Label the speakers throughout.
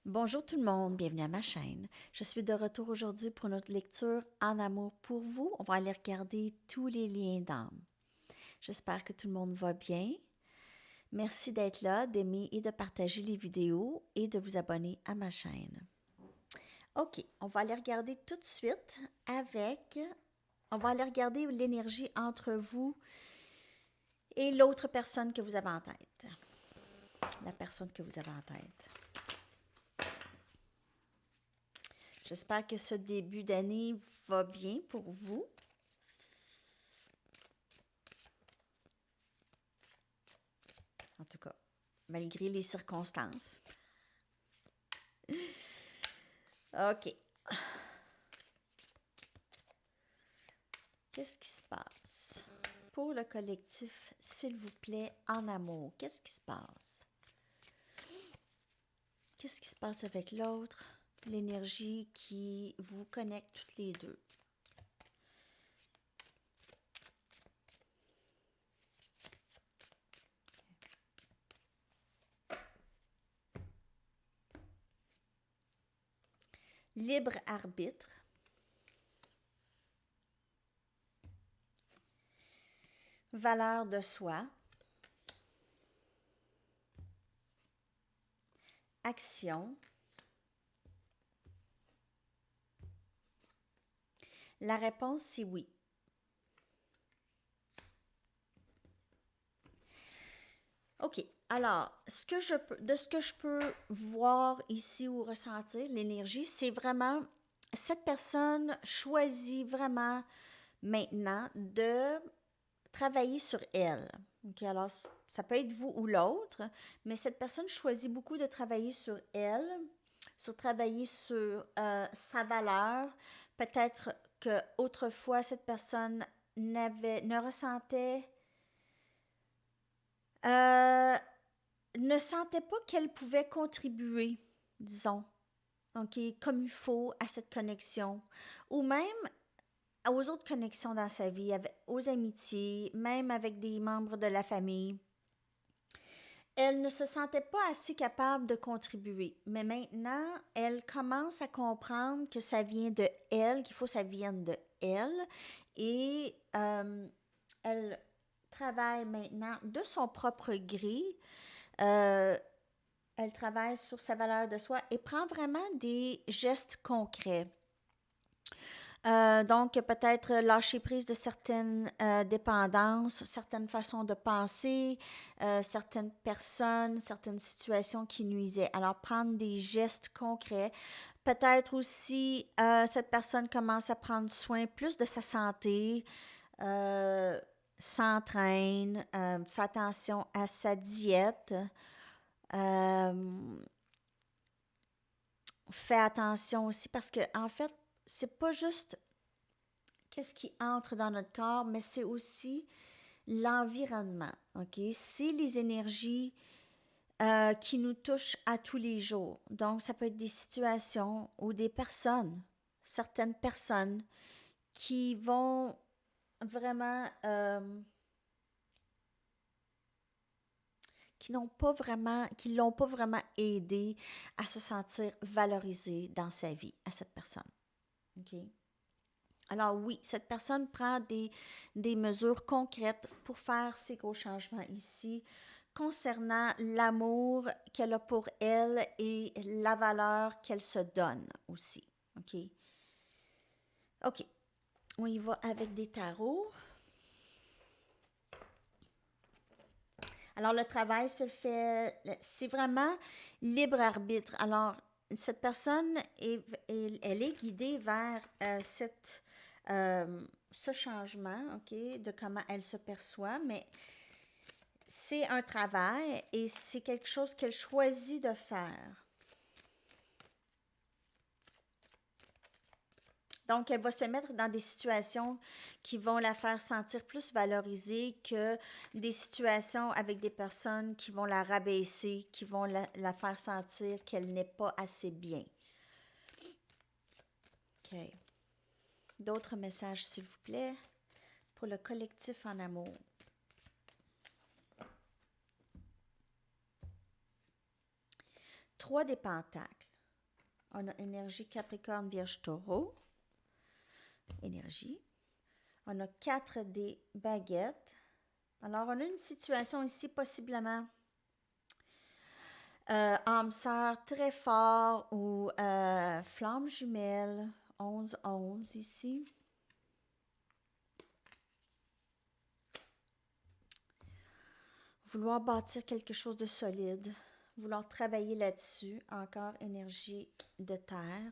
Speaker 1: Bonjour tout le monde, bienvenue à ma chaîne. Je suis de retour aujourd'hui pour notre lecture En amour pour vous. On va aller regarder tous les liens d'âme. J'espère que tout le monde va bien. Merci d'être là, d'aimer et de partager les vidéos et de vous abonner à ma chaîne. OK, on va aller regarder tout de suite avec... On va aller regarder l'énergie entre vous et l'autre personne que vous avez en tête. La personne que vous avez en tête. J'espère que ce début d'année va bien pour vous. En tout cas, malgré les circonstances. OK. Qu'est-ce qui se passe? Pour le collectif, s'il vous plaît, en amour, qu'est-ce qui se passe? Qu'est-ce qui se passe avec l'autre? L'énergie qui vous connecte toutes les deux. Libre arbitre. Valeur de soi. Action. La réponse, c'est oui. OK. Alors, de ce que je peux voir ici ou ressentir, l'énergie, c'est vraiment, cette personne choisit vraiment maintenant de travailler sur elle. OK, alors, ça peut être vous ou l'autre, mais cette personne choisit beaucoup de travailler sur elle, sur travailler sur sa valeur. Peut-être qu'autrefois, cette personne ne ressentait, euh, ne sentait pas qu'elle pouvait contribuer, disons, OK, comme il faut à cette connexion. Ou même aux autres connexions dans sa vie, aux amitiés, même avec des membres de la famille. Elle ne se sentait pas assez capable de contribuer. Mais maintenant, elle commence à comprendre que ça vient de elle, qu'il faut que ça vienne de elle. Et elle travaille maintenant de son propre gré. Elle travaille sur sa valeur de soi et prend vraiment des gestes concrets. Donc, peut-être lâcher prise de certaines dépendances, certaines façons de penser, certaines personnes, certaines situations qui nuisaient. Alors, prendre des gestes concrets. Peut-être aussi, cette personne commence à prendre soin plus de sa santé, s'entraîne, fait attention à sa diète, fait attention aussi parce que, en fait, c'est pas juste qu'est-ce qui entre dans notre corps, mais c'est aussi l'environnement. OK? C'est les énergies qui nous touchent à tous les jours. Donc, ça peut être des situations ou des personnes, certaines personnes qui vont vraiment, qui l'ont pas vraiment aidé à se sentir valorisé dans sa vie, à cette personne. OK? Alors oui, cette personne prend des mesures concrètes pour faire ces gros changements ici concernant l'amour qu'elle a pour elle et la valeur qu'elle se donne aussi. OK? OK. On y va avec des tarots. Alors, le travail se fait, c'est vraiment libre arbitre. Alors, cette personne, elle est guidée vers ce changement, OK, de comment elle se perçoit, mais c'est un travail et c'est quelque chose qu'elle choisit de faire. Donc, elle va se mettre dans des situations qui vont la faire sentir plus valorisée que des situations avec des personnes qui vont la rabaisser, qui vont la faire sentir qu'elle n'est pas assez bien. OK. D'autres messages, s'il vous plaît, pour le collectif en amour. Trois des pentacles. On a énergie Capricorne, Vierge, Taureau. Énergie. On a 4 des baguettes. Alors, on a une situation ici, possiblement âme sœur très fort ou flamme jumelle, 11-11 ici. Vouloir bâtir quelque chose de solide, vouloir travailler là-dessus, encore énergie de terre.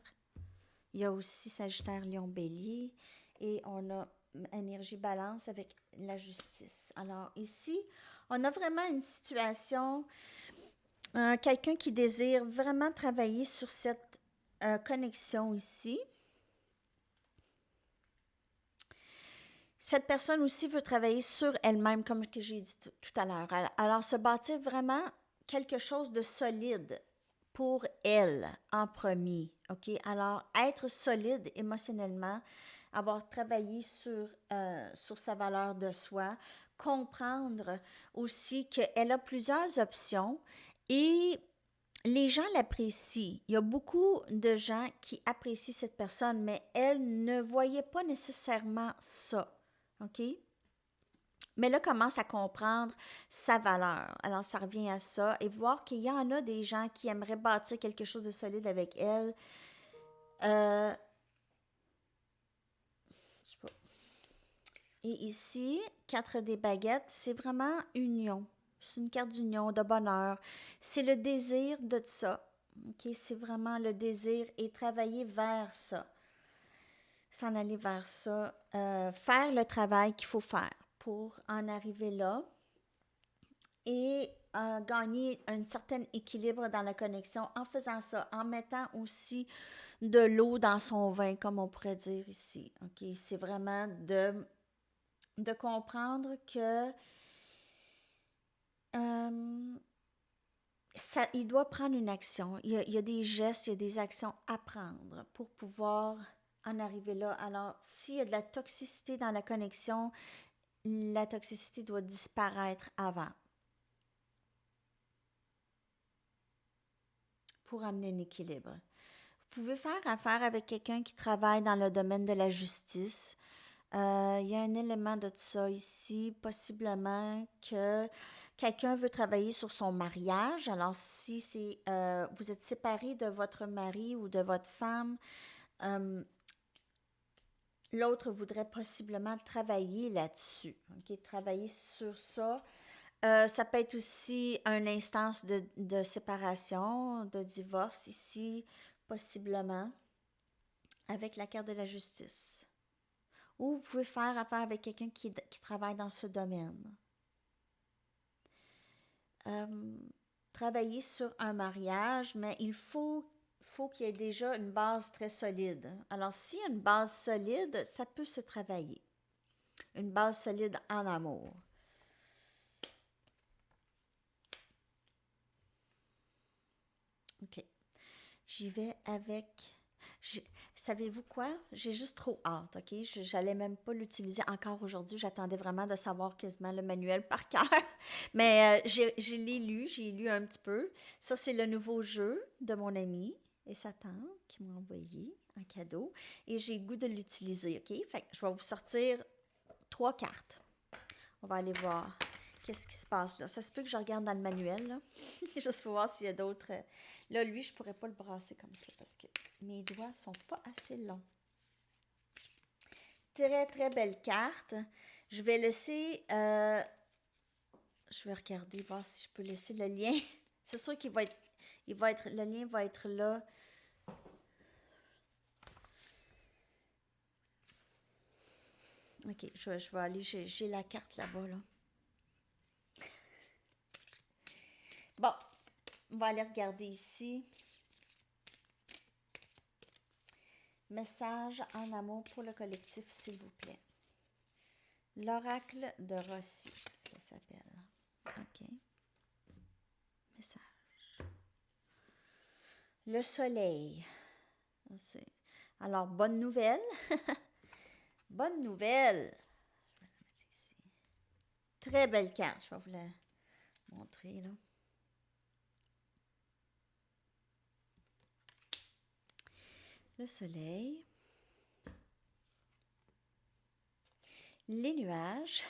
Speaker 1: Il y a aussi Sagittaire, Lion, Bélier et on a énergie balance avec la justice. Alors ici, on a vraiment une situation, quelqu'un qui désire vraiment travailler sur cette connexion ici. Cette personne aussi veut travailler sur elle-même, comme que j'ai dit tout à l'heure. Alors, se bâtir vraiment quelque chose de solide pour elle en premier. OK? Alors, être solide émotionnellement, avoir travaillé sur sa valeur de soi, comprendre aussi qu'elle a plusieurs options et les gens l'apprécient. Il y a beaucoup de gens qui apprécient cette personne, mais elle ne voyait pas nécessairement ça. OK? Mais là, commence à comprendre sa valeur. Alors, ça revient à ça. Et voir qu'il y en a des gens qui aimeraient bâtir quelque chose de solide avec elle. Je sais pas. Et ici, 4 des baguettes, c'est vraiment union. C'est une carte d'union, de bonheur. C'est le désir de ça. OK? C'est vraiment le désir et travailler vers ça. S'en aller vers ça. Faire le travail qu'il faut faire pour en arriver là et gagner un certain équilibre dans la connexion en faisant ça, en mettant aussi de l'eau dans son vin, comme on pourrait dire ici. Okay? C'est vraiment de comprendre que il doit prendre une action. Il y a des gestes, il y a des actions à prendre pour pouvoir en arriver là. Alors, s'il y a de la toxicité dans la connexion, la toxicité doit disparaître avant pour amener un équilibre. Vous pouvez faire affaire avec quelqu'un qui travaille dans le domaine de la justice. Il y a un élément de ça ici, possiblement que quelqu'un veut travailler sur son mariage. Alors, si c'est vous êtes séparé de votre mari ou de votre femme, l'autre voudrait possiblement travailler là-dessus, okay? Travailler sur ça. Ça peut être aussi une instance de séparation, de divorce ici, possiblement, avec la carte de la justice. Ou vous pouvez faire affaire avec quelqu'un qui travaille dans ce domaine. Travailler sur un mariage, mais il faut qu'il y ait déjà une base très solide. Alors, s'il y a une base solide, ça peut se travailler. Une base solide en amour. OK. J'y vais avec... Savez-vous quoi? J'ai juste trop hâte, OK? J'allais même pas l'utiliser encore aujourd'hui. J'attendais vraiment de savoir quasiment le manuel par cœur. Mais j'ai lu un petit peu. Ça, c'est le nouveau jeu de mon ami et sa tante qui m'a envoyé en cadeau. Et j'ai le goût de l'utiliser, OK? Fait que je vais vous sortir 3 cartes. On va aller voir qu'est-ce qui se passe là. Ça se peut que je regarde dans le manuel, là. Juste pour voir s'il y a d'autres... Là, lui, je pourrais pas le brasser comme ça parce que mes doigts sont pas assez longs. Très, très belle carte. Je vais laisser... je vais regarder, voir si je peux laisser le lien. C'est sûr qu'il va être... le lien va être là. OK, je vais aller... J'ai la carte là-bas, là. Bon, on va aller regarder ici. Message en amour pour le collectif, s'il vous plaît. L'oracle de Rossi, ça s'appelle. OK. Message. Le soleil. Alors, bonne nouvelle. Bonne nouvelle. Je vais la mettre ici. Très belle carte. Je vais vous la montrer, là. le soleil, les nuages,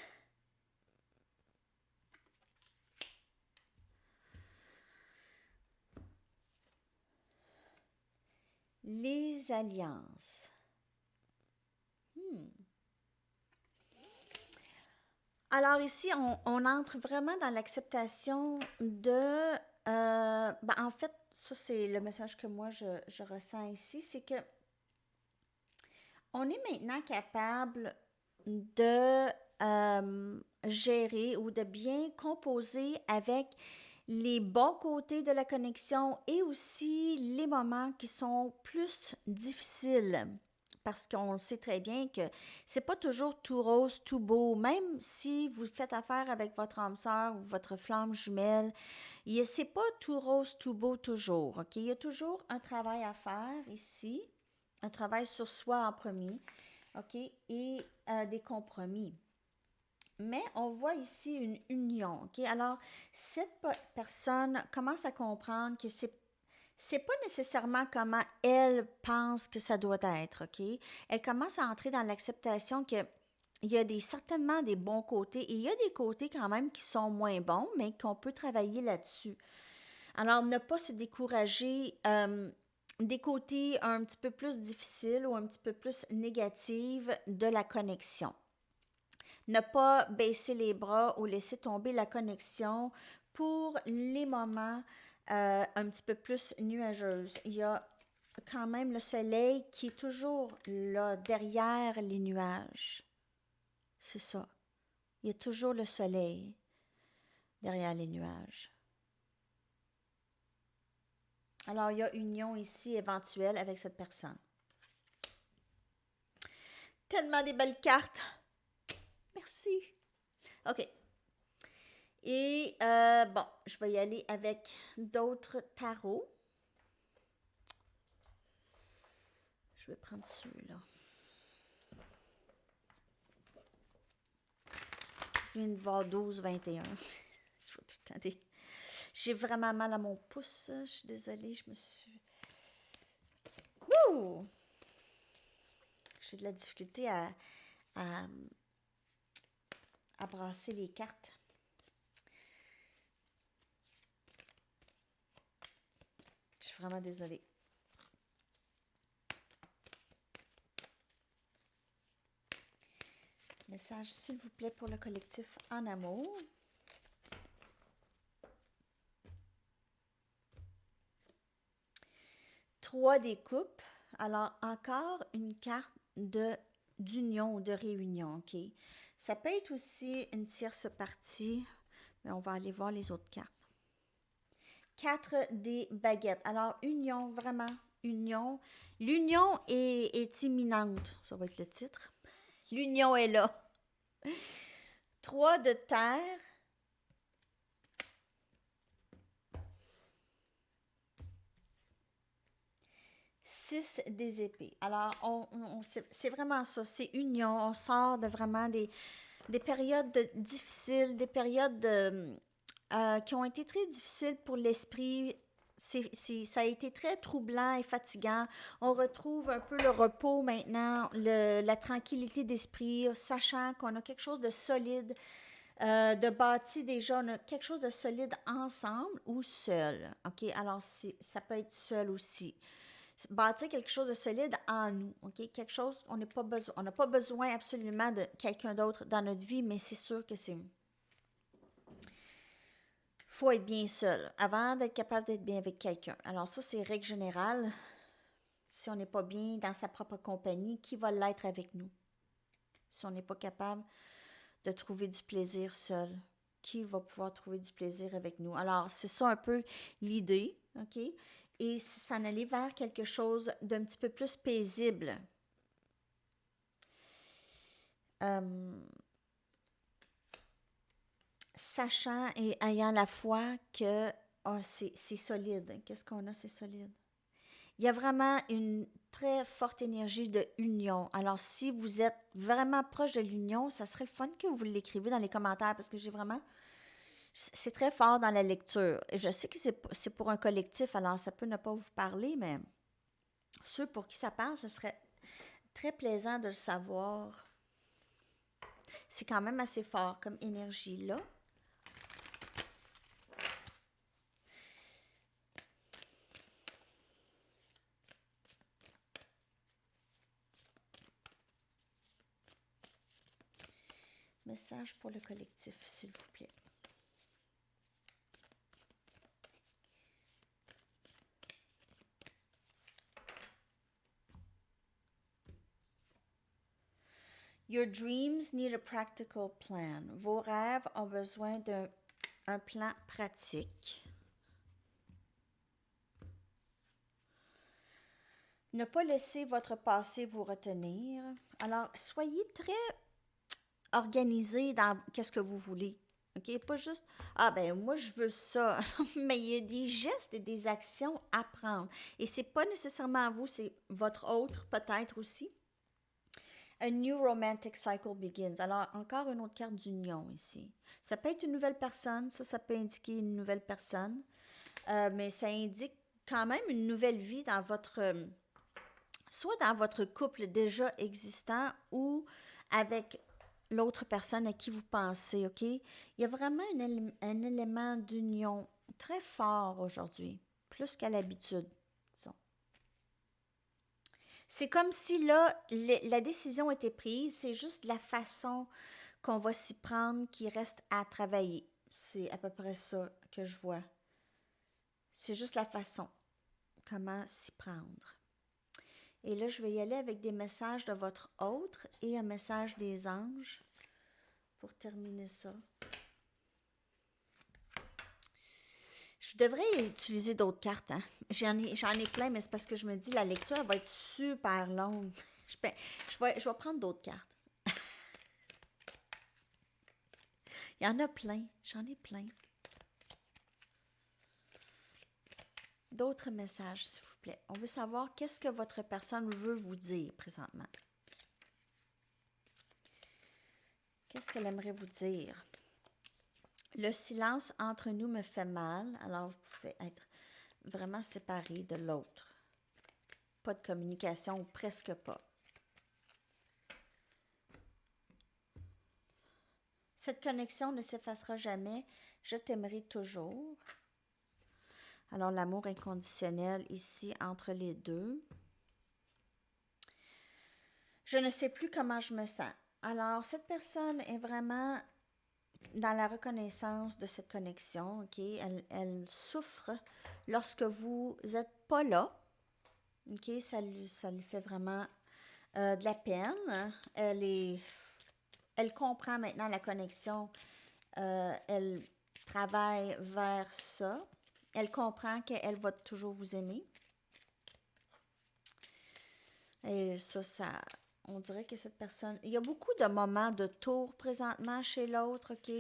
Speaker 1: les alliances. Alors ici, on entre vraiment dans l'acceptation de... en fait, ça c'est le message que moi je ressens ici, c'est que on est maintenant capable de gérer ou de bien composer avec les bons côtés de la connexion et aussi les moments qui sont plus difficiles. Parce qu'on sait très bien que c'est pas toujours tout rose, tout beau. Même si vous faites affaire avec votre âme sœur ou votre flamme jumelle, c'est pas tout rose, tout beau toujours. Ok, il y a toujours un travail à faire ici, un travail sur soi en premier, ok, et des compromis. Mais on voit ici une union, ok? Alors, cette personne commence à comprendre que c'est pas nécessairement comment elle pense que ça doit être, ok? Elle commence à entrer dans l'acceptation que il y a certainement des bons côtés et il y a des côtés quand même qui sont moins bons, mais qu'on peut travailler là-dessus. Alors, ne pas se décourager des côtés un petit peu plus difficiles ou un petit peu plus négatifs de la connexion. Ne pas baisser les bras ou laisser tomber la connexion pour les moments un petit peu plus nuageux. Il y a quand même le soleil qui est toujours là, derrière les nuages. C'est ça. Il y a toujours le soleil derrière les nuages. Alors, il y a union ici éventuelle avec cette personne. Tellement des belles cartes. Merci. OK. Et bon, je vais y aller avec d'autres tarots. Je vais prendre ceux-là. Je viens de voir 12, 21. Je vois tout le temps des... J'ai vraiment mal à mon pouce. Je suis désolée, je me suis... Wouh! J'ai de la difficulté à brasser les cartes. Je suis vraiment désolée. Message, s'il vous plaît, pour le collectif En Amour. Trois des coupes. Alors, encore une carte d'union ou de réunion, OK? Ça peut être aussi une tierce partie, mais on va aller voir les autres cartes. 4 des baguettes. Alors, union, vraiment, union. L'union est imminente, ça va être le titre. L'union est là. 3 de terre. Six des épées. Alors, c'est vraiment ça, c'est union. On sort de vraiment des périodes difficiles, des périodes qui ont été très difficiles pour l'esprit. Ça a été très troublant et fatigant. On retrouve un peu le repos maintenant, la tranquillité d'esprit, sachant qu'on a quelque chose de solide, de bâti déjà, on a quelque chose de solide ensemble ou seul. OK? Alors, ça peut être seul aussi. Bâtir quelque chose de solide en nous, OK? Quelque chose, on n'a pas besoin absolument de quelqu'un d'autre dans notre vie, mais c'est sûr que faut être bien seul avant d'être capable d'être bien avec quelqu'un. Alors ça, c'est règle générale. Si on n'est pas bien dans sa propre compagnie, qui va l'être avec nous? Si on n'est pas capable de trouver du plaisir seul, qui va pouvoir trouver du plaisir avec nous? Alors, c'est ça un peu l'idée, OK? Et s'en aller vers quelque chose d'un petit peu plus paisible. Sachant et ayant la foi que c'est solide. Qu'est-ce qu'on a, c'est solide. Il y a vraiment une très forte énergie de union. Alors, si vous êtes vraiment proche de l'union, ça serait le fun que vous l'écrivez dans les commentaires parce que j'ai vraiment... C'est très fort dans la lecture. Et je sais que c'est pour un collectif, alors ça peut ne pas vous parler, mais Ceux pour qui ça parle, ce serait très plaisant de le savoir. C'est quand même assez fort comme énergie là. Message pour le collectif, s'il vous plaît. Your dreams need a practical plan. Vos rêves ont besoin d'un plan pratique. Ne pas laisser votre passé vous retenir. Alors, soyez très organisé dans qu'est-ce que vous voulez. OK? Pas juste, ah ben moi je veux ça. Mais il y a des gestes et des actions à prendre. Et c'est pas nécessairement vous, c'est votre autre peut-être aussi. A new romantic cycle begins. Alors, encore une autre carte d'union ici. Ça peut être une nouvelle personne, ça peut indiquer une nouvelle personne, mais ça indique quand même une nouvelle vie dans votre, soit dans votre couple déjà existant ou avec l'autre personne à qui vous pensez, OK? Il y a vraiment un élément d'union très fort aujourd'hui, plus qu'à l'habitude, disons. C'est comme si là, la décision était prise, c'est juste la façon qu'on va s'y prendre qui reste à travailler. C'est à peu près ça que je vois. C'est juste la façon, comment s'y prendre. Et là, je vais y aller avec des messages de votre autre et un message des anges pour terminer ça. Je devrais utiliser d'autres cartes. Hein? J'en ai plein, mais c'est parce que je me dis la lecture elle va être super longue. Je vais prendre d'autres cartes. Il y en a plein. J'en ai plein. D'autres messages, s'il vous plaît. On veut savoir qu'est-ce que votre personne veut vous dire présentement. Qu'est-ce qu'elle aimerait vous dire? Le silence entre nous me fait mal, alors vous pouvez être vraiment séparés de l'autre. Pas de communication, ou presque pas. Cette connexion ne s'effacera jamais. Je t'aimerai toujours. Alors, l'amour inconditionnel ici entre les deux. Je ne sais plus comment je me sens. Alors, cette personne est vraiment dans la reconnaissance de cette connexion. Okay? Elle souffre lorsque vous n'êtes pas là. Okay? Ça lui fait vraiment de la peine. Elle comprend maintenant la connexion. Elle travaille vers ça. Elle comprend qu'elle va toujours vous aimer. Et ça, on dirait que cette personne... Il y a beaucoup de moments de tour présentement chez l'autre, OK?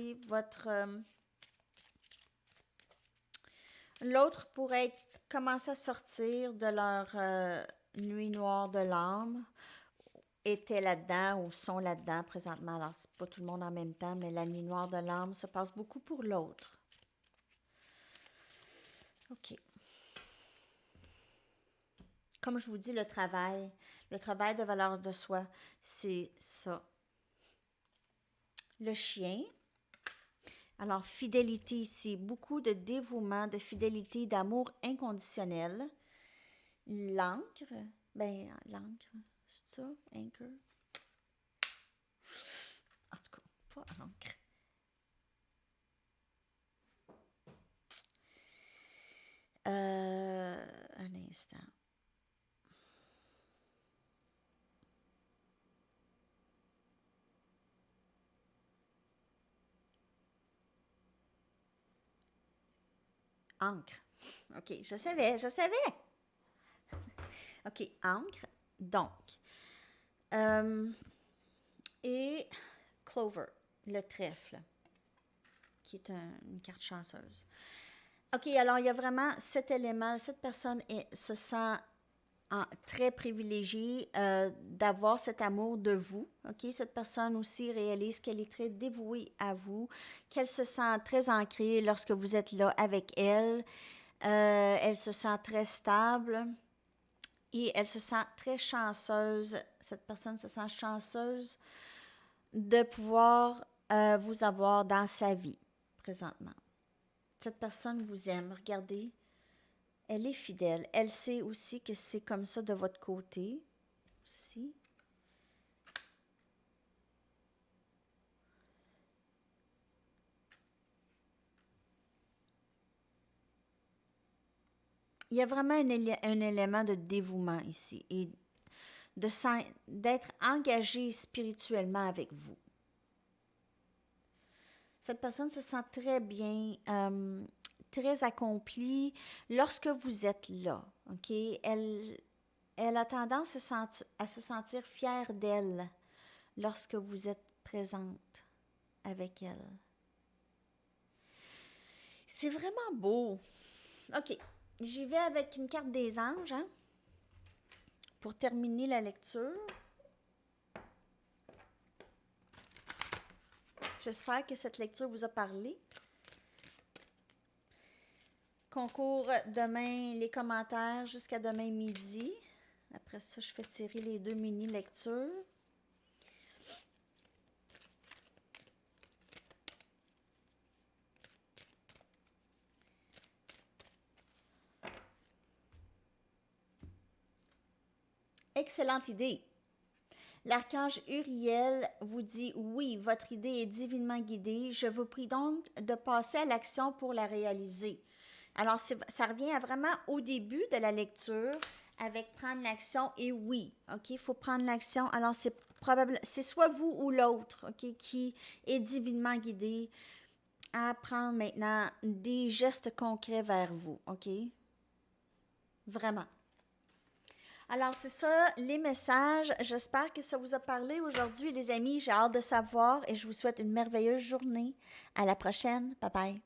Speaker 1: L'autre pourrait commencer à sortir de leur nuit noire de l'âme, était là-dedans ou sont là-dedans présentement. Alors, c'est pas tout le monde en même temps, mais la nuit noire de l'âme se passe beaucoup pour l'autre. OK. Comme je vous dis, le travail de valeur de soi, c'est ça. Le chien. Alors, fidélité ici, beaucoup de dévouement, de fidélité, d'amour inconditionnel. L'encre, l'encre, c'est ça, anchor? En tout cas, pas encre. Un instant. Encre. OK, je savais. OK, encre. Donc. Et Clover, le trèfle, qui est une carte chanceuse. OK, alors il y a vraiment cet élément. Cette personne se sent très privilégiée d'avoir cet amour de vous. OK, cette personne aussi réalise qu'elle est très dévouée à vous, qu'elle se sent très ancrée lorsque vous êtes là avec elle. Elle se sent très stable. Et elle se sent très chanceuse, cette personne se sent chanceuse de pouvoir vous avoir dans sa vie présentement. Cette personne vous aime, regardez, elle est fidèle. Elle sait aussi que c'est comme ça de votre côté aussi. Il y a vraiment un élément de dévouement ici et d'être engagé spirituellement avec vous. Cette personne se sent très bien, très accomplie lorsque vous êtes là. OK? Elle a tendance à se sentir fière d'elle lorsque vous êtes présente avec elle. C'est vraiment beau. OK. J'y vais avec une carte des anges, hein, pour terminer la lecture. J'espère que cette lecture vous a parlé. Concours demain, les commentaires jusqu'à demain midi. Après ça, je fais tirer les 2 mini-lectures. Excellente idée. L'archange Uriel vous dit « Oui, votre idée est divinement guidée. Je vous prie donc de passer à l'action pour la réaliser. » Alors, ça revient à vraiment au début de la lecture avec prendre l'action et oui, OK? Il faut prendre l'action. Alors, c'est soit vous ou l'autre, OK, qui est divinement guidé à prendre maintenant des gestes concrets vers vous, OK? Vraiment. Alors, c'est ça, les messages. J'espère que ça vous a parlé aujourd'hui, les amis. J'ai hâte de savoir et je vous souhaite une merveilleuse journée. À la prochaine. Bye bye.